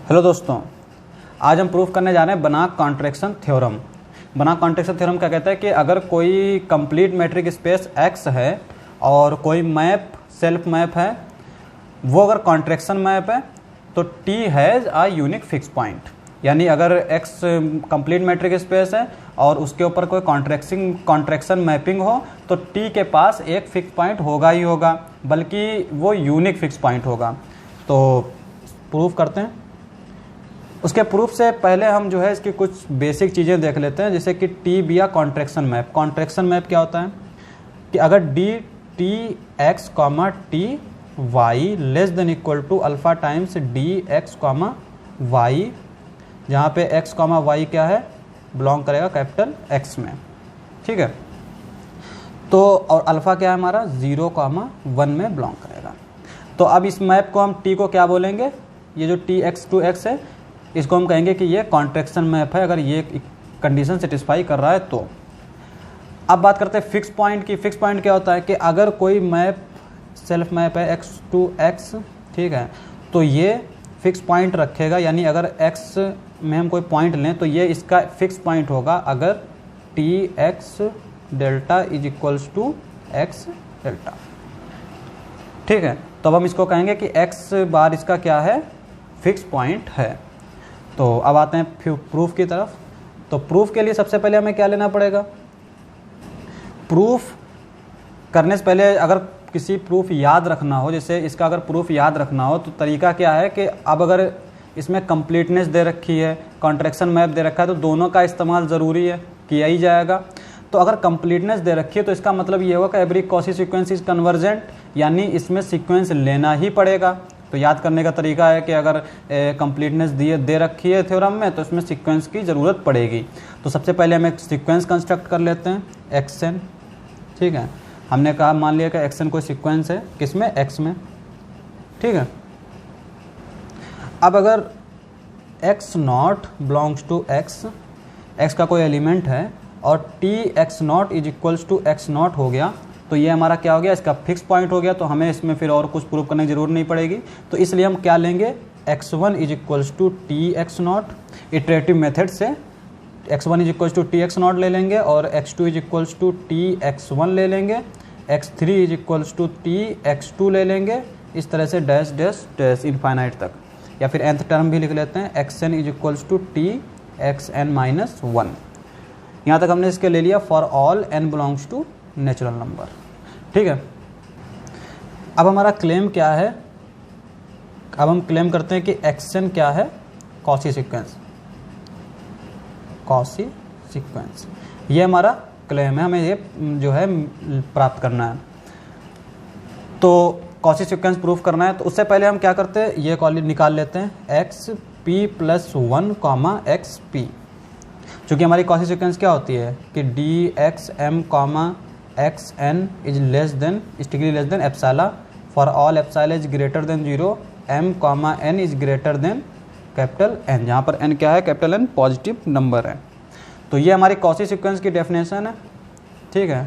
Hello दोस्तों, आज हम प्रूफ करने जा रहे हैं बनाक कॉन्ट्रैक्शन थ्योरम। बनाक कॉन्ट्रैक्शन थ्योरम क्या कहता है कि अगर कोई कंप्लीट मैट्रिक स्पेस X है और कोई मैप सेल्फ मैप है, वो अगर कॉन्ट्रैक्शन मैप है तो T has a unique fix point. यानी अगर X कंप्लीट मैट्रिक स्पेस है और उसके ऊपर कोई कॉन्ट्रैक्शन मैपिंग हो तो T के पास एक फिक्स पॉइंट होगा ही होगा, बल्कि वो यूनिक फिक्स पॉइंट होगा। तो प्रूफ करते हैं। उसके प्रूफ से पहले हम जो है इसकी कुछ बेसिक चीज़ें देख लेते हैं, जैसे कि टी बी या कॉन्ट्रैक्शन मैप। कॉन्ट्रैक्शन मैप क्या होता है कि अगर D T X comma T Y less than equal to alpha times D X comma Y, जहाँ पे एक्स कॉमा वाई क्या है, बिलोंग करेगा कैपिटल एक्स में, ठीक है। तो और अल्फ़ा क्या है हमारा 0,1 में बिलोंग करेगा। तो अब इस मैप को हम टी को क्या बोलेंगे, ये जो टी एक्स टू एक्स है इसको हम कहेंगे कि ये कॉन्ट्रैक्शन मैप है, अगर ये कंडीशन सेटिस्फाई कर रहा है तो। अब बात करते हैं फिक्स पॉइंट की। फिक्स पॉइंट क्या होता है कि अगर कोई मैप सेल्फ मैप है एक्स टू एक्स, ठीक है, तो ये फिक्स पॉइंट रखेगा। यानी अगर एक्स में हम कोई पॉइंट लें तो ये इसका फिक्स पॉइंट होगा अगर T X delta is equals to X delta, ठीक है। तो अब हम इसको कहेंगे कि एक्स बार इसका क्या है, फिक्स पॉइंट है। तो अब आते हैं प्रूफ की तरफ। तो प्रूफ के लिए सबसे पहले हमें क्या लेना पड़ेगा, प्रूफ करने से पहले अगर किसी प्रूफ याद रखना हो, जैसे इसका अगर प्रूफ याद रखना हो तो तरीका क्या है कि अब अगर इसमें कंप्लीटनेस दे रखी है, कॉन्ट्रैक्शन मैप दे रखा है, तो दोनों का इस्तेमाल ज़रूरी है, किया ही जाएगा। तो अगर कंप्लीटनेस दे रखी है तो इसका मतलब ये होगा कि every Cauchy sequence is convergent, यानी इसमें सीक्वेंस लेना ही पड़ेगा। तो याद करने का तरीका है कि अगर कंप्लीटनेस दे रखी है थ्योरम में तो इसमें सीक्वेंस की ज़रूरत पड़ेगी। तो सबसे पहले हम एक सीक्वेंस कंस्ट्रक्ट कर लेते हैं, एक्सएन, ठीक है। हमने कहा मान लिया कि एक्सएन कोई सीक्वेंस है, किसमें, एक्स में, ठीक है। अब अगर X not belongs to X, X का कोई एलिमेंट है और T X not is equals to X not हो गया, तो ये हमारा क्या हो गया, इसका फिक्स पॉइंट हो गया। तो हमें इसमें फिर और कुछ प्रूव करने की जरूरत नहीं पड़ेगी। तो इसलिए हम क्या लेंगे, x1 is equals to T X nought, iterative method से x1 is equals to T X nought ले लेंगे और x2 is equals to T X ले लेंगे, x3 is equals to T X ले लेंगे, इस तरह से डैश डैश डैश इनफाइनाइट तक। या फिर nth टर्म भी लिख लेते हैं, xn is equals to T xn minus 1। यहाँ तक हमने इसके ले लिया for all n belongs to natural number, ठीक है। अब हमारा क्लेम क्या है, अब हम क्लेम करते हैं कि एक्सएन क्या है, कॉची सीक्वेंस, कॉची सीक्वेंस, ये हमारा क्लेम है, हमें ये जो है प्राप्त करना है। तो कॉची सीक्वेंस प्रूफ करना है, तो उससे पहले हम क्या करते हैं, ये कॉली निकाल लेते हैं X P plus 1 comma X P. चूँकि हमारी कॉची सीक्वेंस क्या होती है कि D X M comma X N is less than strictly less than epsilon for all epsilon is greater than 0 M comma N is greater than capital N, जहाँ पर N क्या है, कैपिटल एन पॉजिटिव नंबर है। तो ये हमारी Cauchy sequence की definition है, ठीक है।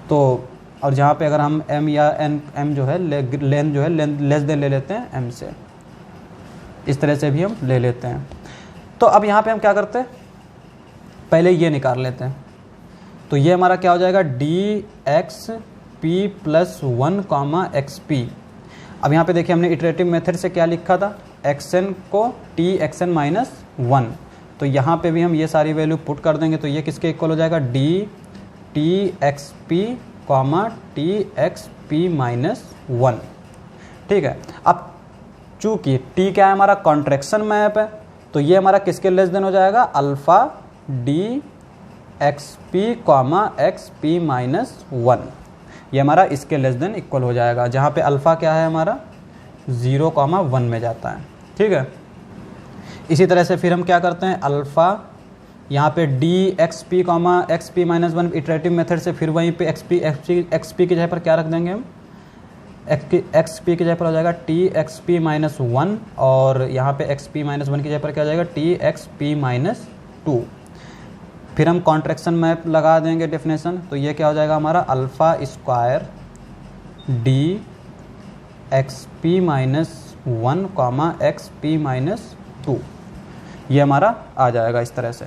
तो और जहाँ पे अगर हम एम या एन, एम जो है लेंथ जो है लेस देन ले लेते हैं एम से, इस तरह से भी हम ले लेते हैं। तो अब यहाँ पे हम क्या करते हैं, पहले ये निकाल लेते हैं। तो ये हमारा क्या हो जाएगा, D x P plus 1 comma X P. अब यहाँ पे देखिए हमने इटरेटिव मेथड से क्या लिखा था, एक्सएन को टी एक्सएन माइनस 1। तो यहाँ पे भी हम ये सारी वैल्यू पुट कर देंगे, तो ये किसके इक्वल हो जाएगा, D T x P comma T x P minus 1, ठीक है। अब चूँकि टी क्या है, हमारा कॉन्ट्रैक्शन मैप है, तो ये हमारा किसके लेस देन हो जाएगा, alpha D x P comma X P minus 1, ये हमारा इसके लेस देन इक्वल हो जाएगा, जहाँ पे अल्फ़ा क्या है हमारा 0,1 में जाता है, ठीक है। इसी तरह से फिर हम क्या करते हैं, अल्फ़ा यहाँ पे D x P comma X P minus 1 iterative method से, फिर वहीं पे एक्स पी की जगह पर क्या रख देंगे हम, एक्स पी की जगह पर हो जाएगा टी एक्स पी माइनस 1 और यहाँ पे एक्स पी माइनस 1 की जगह पर क्या हो जाएगा, टी एक्स पी माइनस 2। फिर हम कॉन्ट्रैक्शन मैप लगा देंगे डेफिनेशन, तो ये क्या हो जाएगा हमारा, alpha square D x P minus 1 comma X P minus 2, ये हमारा आ जाएगा इस तरह से।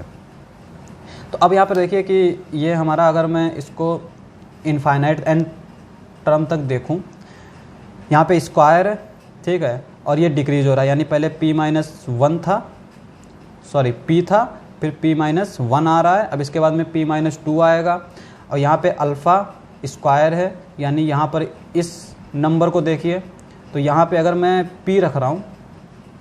तो अब यहाँ पर देखिए कि ये हमारा, अगर मैं इसको इनफाइनाइट एन टर्म तक देखूँ, यहाँ पे स्क्वायर है, ठीक है, और ये डिक्रीज हो रहा है, यानी पहले p माइनस 1 था, सॉरी p था, फिर p माइनस 1 आ रहा है, अब इसके बाद में p माइनस 2 आएगा, और यहाँ पे अल्फ़ा स्क्वायर है, यानी यहाँ पर इस नंबर को देखिए, तो यहाँ पे अगर मैं p रख रहा हूँ,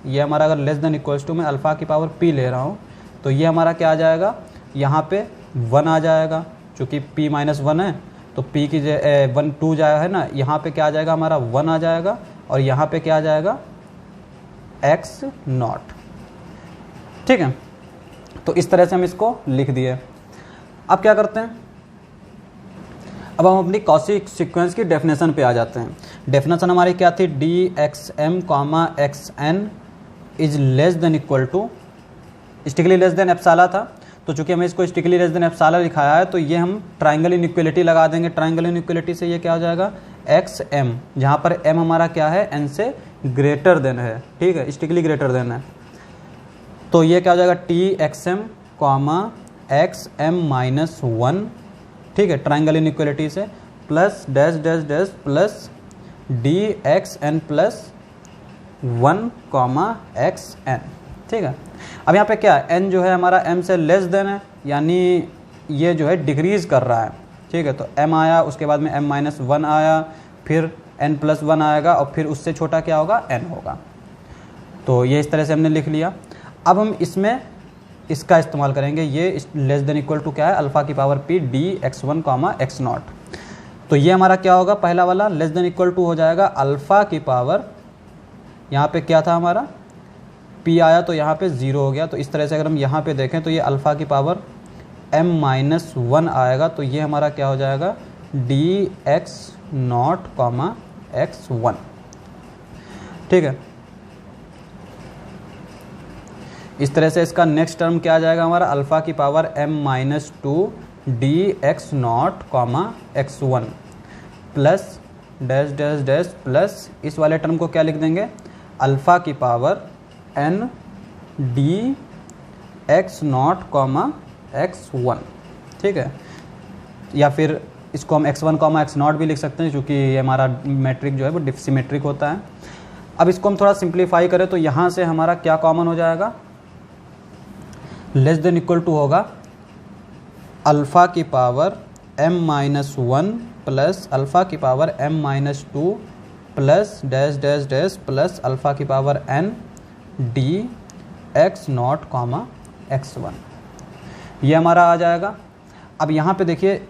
ये हमारा अगर लेस देन इक्वल्स टू मैं अल्फ़ा की पावर p ले रहा हूँ, तो ये हमारा क्या आ जाएगा, यहाँ पे 1 आ जाएगा, चूँकि p माइनस 1 है तो p की 1 2 जाएगा है ना, यहाँ पे क्या आ जाएगा हमारा 1 आ जाएगा, और यहाँ पे क्या आ जाएगा x नॉट, ठीक है। तो इस तरह से हम इसको लिख दिए। अब क्या करते हैं, अब हम अपनी कॉची सीक्वेंस की डेफिनेशन पे आ जाते हैं। डेफिनेशन हमारी क्या थी, D X M comma X N is less than equal to, strictly less than epsilon था, तो चूंकि हमें इसको स्ट्रिक्टली लेस देन एप्सिलॉन लिखाया है, तो ये हम ट्राइंगल इनइक्वालिटी लगा देंगे। ट्राइंगल इनइक्वालिटी से ये क्या हो जाएगा, एक्स एम, जहाँ पर एम हमारा क्या है, एन से ग्रेटर देन है, ठीक है, स्ट्रिक्टली ग्रेटर देन है, तो ये क्या हो जाएगा, T X M comma X M minus 1, ठीक है, ट्राइंगल इनइक्वालिटी से, plus dash dash dash plus D X N plus 1 comma X N, ठीक है। अब यहाँ पे क्या है, एन जो है हमारा एम से लेस देन है, यानी ये जो है डिक्रीज कर रहा है, ठीक है, तो एम आया, उसके बाद में एम माइनस 1 आया, फिर एन प्लस 1 आएगा, और फिर उससे छोटा क्या होगा, एन होगा। तो ये इस तरह से हमने लिख लिया। अब हम इसमें इसका इस्तेमाल करेंगे, ये लेस देन इक्वल टू क्या है, अल्फ़ा की power p D x 1 comma x not, तो ये हमारा क्या होगा, पहला वाला लेस देन इक्वल टू हो जाएगा अल्फ़ा की पावर, यहाँ पे क्या था हमारा p आया, तो यहाँ पे 0 हो गया, तो इस तरह से अगर हम यहाँ पे देखें तो ये अल्फ़ा की पावर m माइनस 1 आएगा, तो ये हमारा क्या हो जाएगा, D X nought comma X 1, ठीक है। इस तरह से इसका नेक्स्ट टर्म क्या आ जाएगा हमारा, अल्फ़ा की power m minus 2 D X nought comma X 1 plus dash dash dash plus, इस वाले टर्म को क्या लिख देंगे, अल्फ़ा की power n D X nought comma X 1, ठीक है, या फिर इसको हम x1 कॉमा एक्स नॉट भी लिख सकते हैं, क्योंकि ये हमारा मैट्रिक जो है वो सिमेट्रिक होता है। अब इसको हम थोड़ा सिंप्लीफाई करें तो यहाँ से हमारा क्या कॉमन हो जाएगा, लेस देन इक्वल टू होगा अल्फ़ा की power m minus 1 plus alpha की power m minus 2 plus dash dash dash plus alpha की power n D X nought comma X 1, ये हमारा आ जाएगा। अब यहाँ पे देखिए,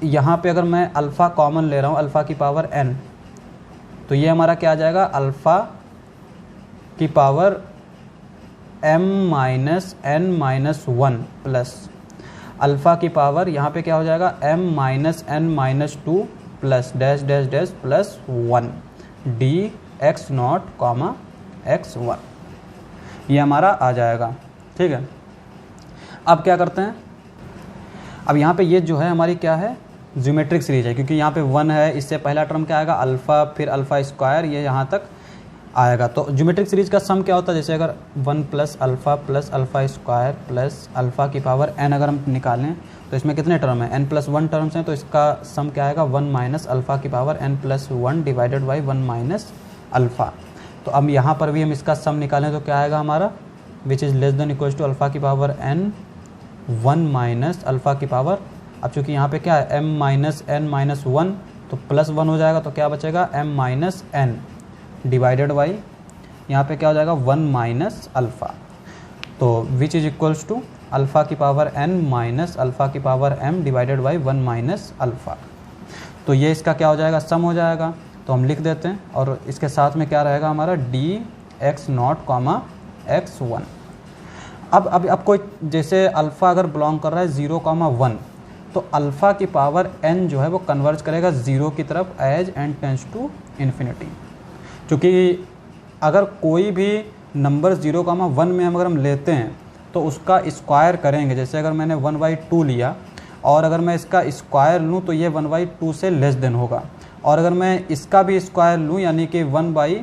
यहाँ पे अगर मैं अल्फ़ा कॉमन ले रहा हूँ, अल्फ़ा की पावर n, तो ये हमारा क्या आ जाएगा, अल्फ़ा की power m minus n minus 1 plus alpha की पावर यहाँ पे क्या हो जाएगा, m minus n minus 2 plus dash dash dash plus 1 D X nought comma X 1, ये हमारा आ जाएगा, ठीक है। अब क्या करते हैं, अब यहाँ पे ये जो है हमारी क्या है, ज्योमेट्रिक सीरीज है, क्योंकि यहाँ पे 1 है, इससे पहला टर्म क्या आएगा, अल्फ़ा, फिर अल्फ़ा स्क्वायर, ये यहाँ तक आएगा। तो ज्योमेट्रिक सीरीज का सम क्या होता है, जैसे अगर 1 plus alpha square plus alpha की पावर n अगर हम निकालें, तो इसमें कितने टर्म हैं, n प्लस 1 टर्म्स हैं, तो इसका सम क्या आएगा, 1 माइनस अल्फ़ा की power n plus 1 divided by 1 minus alpha. तो अब यहाँ पर भी हम इसका सम निकालें तो क्या आएगा हमारा, which is less than equals to alpha की पावर n 1 माइनस अल्फ़ा की पावर, अब चूँकि यहाँ पे क्या है m माइनस n माइनस 1, तो प्लस 1 हो जाएगा, तो क्या बचेगा m minus n divided by यहाँ पे क्या हो जाएगा 1 माइनस अल्फ़ा, तो which is equals to alpha की पावर n माइनस अल्फ़ा की power m divided by 1 minus alpha. तो ये इसका क्या हो जाएगा, सम हो जाएगा, तो हम लिख देते हैं, और इसके साथ में क्या रहेगा हमारा D X nought comma X 1। अब कोई जैसे अल्फ़ा अगर बिलोंग कर रहा है 0 कॉमा 1, तो अल्फ़ा की पावर n जो है वो कन्वर्ज करेगा 0 की तरफ as n tends to infinity, क्योंकि अगर कोई भी नंबर 0 कॉमा 1 में अगर हम लेते हैं तो उसका स्क्वायर करेंगे, जैसे अगर मैंने 1/2 लिया और अगर मैं इसका स्क्वायर लूँ तो ये 1/2 से लेस देन होगा, और अगर मैं इसका भी स्क्वायर लूँ यानी कि 1/2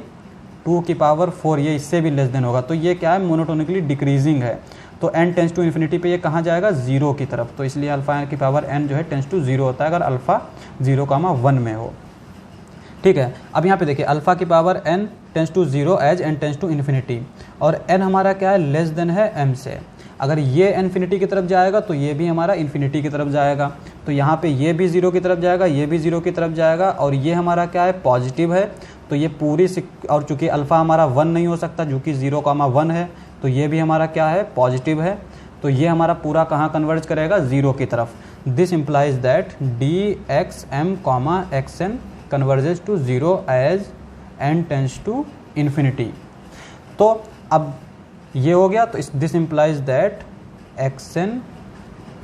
2 की पावर 4 ये इससे भी लेस देन होगा, तो ये क्या है, मोनोटोनिकली डिक्रीजिंग है। तो n टेंस टू इन्फिनिटी पे ये कहाँ जाएगा, 0 की तरफ। तो इसलिए अल्फा की पावर n जो है टेंस टू 0 होता है अगर अल्फा 0,1 में हो। ठीक है, अब यहाँ पे देखिए अल्फा की power n tends to 0 as n tends to infinity, और n हमारा क्या है, लेस देन है m से। अगर ये इन्फिनिटी की तरफ जाएगा तो ये भी हमारा इन्फिनिटी की तरफ जाएगा, तो यहाँ पे ये भी 0 की तरफ जाएगा, ये भी 0 की तरफ जाएगा, और ये हमारा क्या है, पॉजिटिव है। तो ये पूरी और चूँकि अल्फ़ा हमारा 1 नहीं हो सकता जो कि 0,1 है, तो ये भी हमारा क्या है, पॉजिटिव है। तो ये हमारा पूरा कहाँ कन्वर्ज करेगा, 0 की तरफ। This implies that dxm, xn converges to 0 as n tends to infinity. तो अब ये हो गया, तो this implies that xn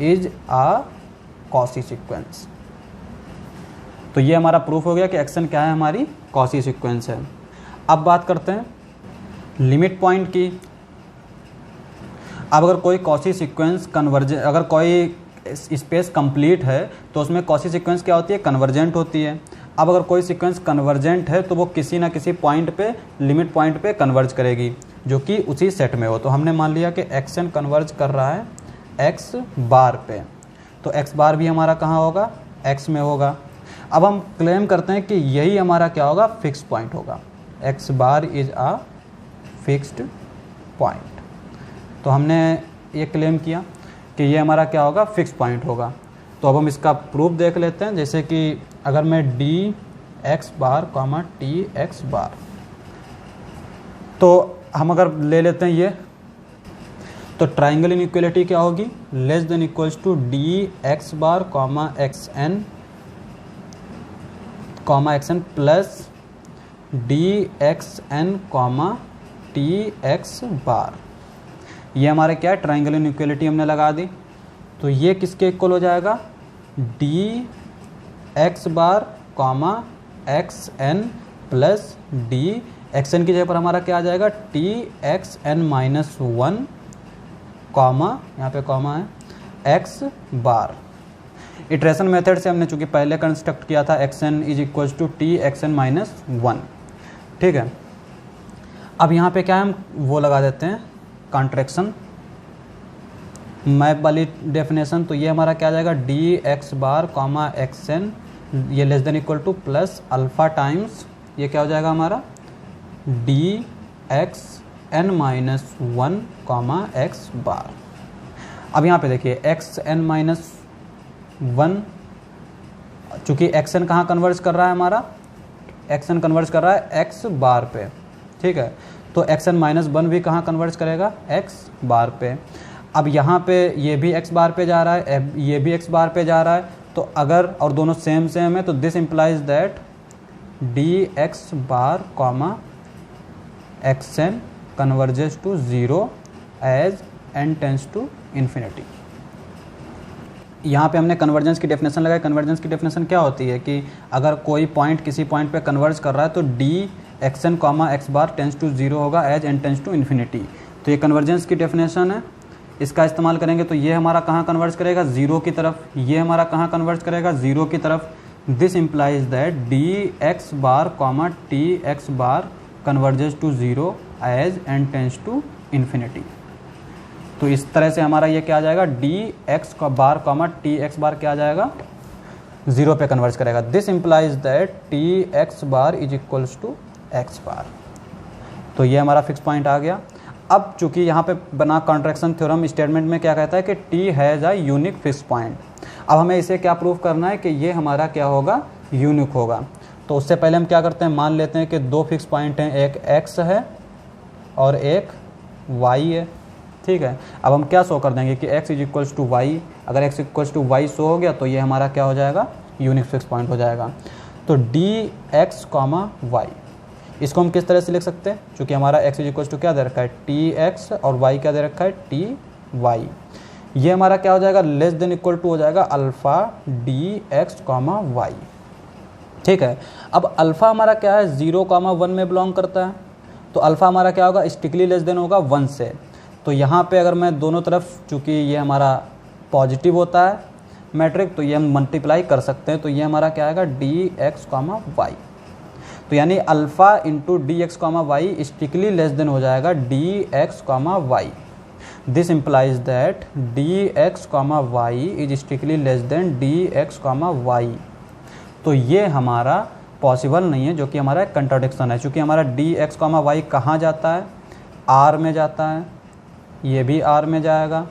is a Cauchy sequence. तो ये हमारा प्रूफ हो गया कि xn क्या है, हमारी कॉसी सीक्वेंस है। अब बात करते हैं लिमिट पॉइंट की। अब अगर कोई कॉसी सीक्वेंस अगर कोई स्पेस कंप्लीट है तो उसमें कॉसी सीक्वेंस क्या होती है, कन्वर्जेंट होती है। अब अगर कोई सीक्वेंस कन्वर्जेंट है तो वो किसी ना किसी पॉइंट पे, लिमिट पॉइंट पे कन्वर्ज करेगी जो कि उसी सेट में हो। तो हमने मान लिया कि xn कन्वर्ज कर रहा है x बार पे, तो x बार भी हमारा कहाँ होगा, x में होगा। अब हम क्लेम करते हैं कि यही हमारा क्या होगा, फिक्स पॉइंट होगा, x bar is a fixed point. तो हमने ये क्लेम किया कि ये हमारा क्या होगा, फिक्स पॉइंट होगा। तो अब हम इसका प्रूफ देख लेते हैं। जैसे कि अगर मैं D X bar comma T X bar, तो हम अगर ले लेते हैं ये, तो ट्राइंगल इनइक्वालिटी क्या होगी, less than equals to D X bar comma X N plus D X N comma T X bar. ये हमारे क्या है, ट्राइंगल इनइक्वालिटी हमने लगा दी। तो ये किसके इक्वल हो जाएगा, D X bar comma X N plus D X N की जगह पर हमारा क्या आ जाएगा, T X N minus 1 comma, यहाँ पे कॉमा है, एक्स बार। इटरेशन मेथड से हमने चूंकि पहले कंस्ट्रक्ट किया था X N is equal to T X N minus 1। ठीक है, अब यहाँ पे क्या है, हम वो लगा देते हैं कॉन्ट्रैक्शन मैप वाली डेफिनेशन। तो ये हमारा क्या आ जाएगा, D X bar comma X N, ये less than equal to plus alpha times ये क्या हो जाएगा हमारा, D X N minus 1 comma X bar. अब यहाँ पे देखिए एक्स एन माइनस 1, चूँकि एक्स एन कहाँ कन्वर्ज कर रहा है, हमारा एक्स एन कन्वर्ज कर रहा है एक्स बार पे। ठीक है, तो एक्स एन माइनस 1 भी कहाँ कन्वर्ज करेगा, एक्स बार पे। अब यहाँ पे ये भी एक्स बार पे जा रहा है, ये भी एक्स बार पे जा रहा है, तो अगर और दोनों सेम है तो this implies that D X bar comma X N converges to 0 as N tends to infinity. यहाँ पे हमने कन्वर्जेंस की डेफिनेशन लगाई। कन्वर्जेंस की डेफिनेशन क्या होती है कि अगर कोई पॉइंट किसी पॉइंट पे कन्वर्ज कर रहा है तो D X N comma X bar tends to 0 होगा as N tends to infinity. तो ये कन्वर्जेंस की डेफिनेशन है, इसका इस्तेमाल करेंगे तो ये हमारा कहाँ कन्वर्ज करेगा, 0 की तरफ। ये हमारा कहाँ कन्वर्ज करेगा, 0 की तरफ। This implies that D X bar comma T X bar converges to 0 as N tends to infinity. तो इस तरह से हमारा ये क्या आ जाएगा, D X bar comma T X bar क्या आ जाएगा, 0 पे कन्वर्ज करेगा। This implies that T X bar is equals to X bar. तो ये हमारा फिक्स पॉइंट आ गया। अब चूंकि यहाँ पे बना कॉन्ट्रैक्शन थ्योरम स्टेटमेंट में क्या कहता है कि T has a unique fix point. अब हमें इसे क्या प्रूव करना है कि ये हमारा क्या होगा, यूनिक होगा। तो उससे पहले हम क्या करते हैं, मान लेते हैं कि 2 फिक्स पॉइंट हैं, एक x है और एक y है। ठीक है, अब हम क्या शो कर देंगे कि x is equals to Y. अगर x equals to Y show हो गया तो ये हमारा क्या हो जाएगा, यूनिक फिक्स पॉइंट हो जाएगा। तो डी एक्स कॉमा वाई, इसको हम किस तरह से लिख सकते हैं, क्योंकि हमारा x इज इक्वल्स टू क्या दे रखा है, टी एक्स, और y क्या दे रखा है, टी वाई। ये हमारा क्या हो जाएगा, लेस देन इक्वल टू हो जाएगा alpha D X comma Y. ठीक है, अब अल्फ़ा हमारा क्या है, 0,1 में बिलोंग करता है, तो अल्फ़ा हमारा क्या होगा, स्ट्रिक्टली लेस देन होगा 1 से। तो यहाँ पे अगर मैं दोनों तरफ, चूँकि ये हमारा पॉजिटिव होता है मैट्रिक, तो ये हम मल्टीप्लाई कर सकते हैं। तो ये हमारा क्या आएगा, डी एक्स कॉमा वाई। तो यानी alpha into D X comma Y strictly less than हो जाएगा D X comma Y. This implies that D X comma Y is strictly less than D X comma Y. तो ये हमारा possible नहीं है, जो कि हमारा एक कंट्राडिक्शन है। चूँकि हमारा डी एक्स कॉमा वाई कहाँ जाता है, आर में जाता है, ये भी आर में जाएगा।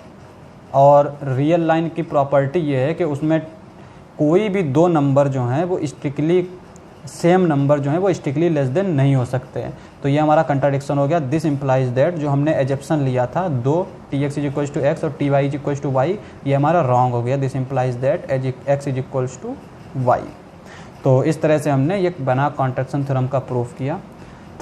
और रियल लाइन की प्रॉपर्टी ये है कि उसमें कोई भी दो नंबर जो हैं वो स्ट्रिक्टली सेम नंबर जो है वो स्ट्रिक्टली लेस देन नहीं हो सकते हैं। तो ये हमारा कंट्राडिक्शन हो गया। दिस इम्प्लाइज दैट, जो हमने एजप्शन लिया था दो T X is equals to X और T Y is equals to Y, ये हमारा रॉन्ग हो गया। This implies that X is equals to Y. तो इस तरह से हमने ये बना कॉन्ट्रैक्शन थ्योरम का प्रूफ किया।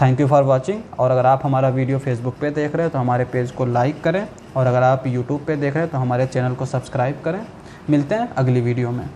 Thank you for watching. और अगर आप हमारा वीडियो फेसबुक पे देख रहे हैं तो हमारे पेज को लाइक करें, और अगर आप यूट्यूब पे देख रहे हैं तो हमारे चैनल को सब्सक्राइब करें। मिलते हैं अगली वीडियो में।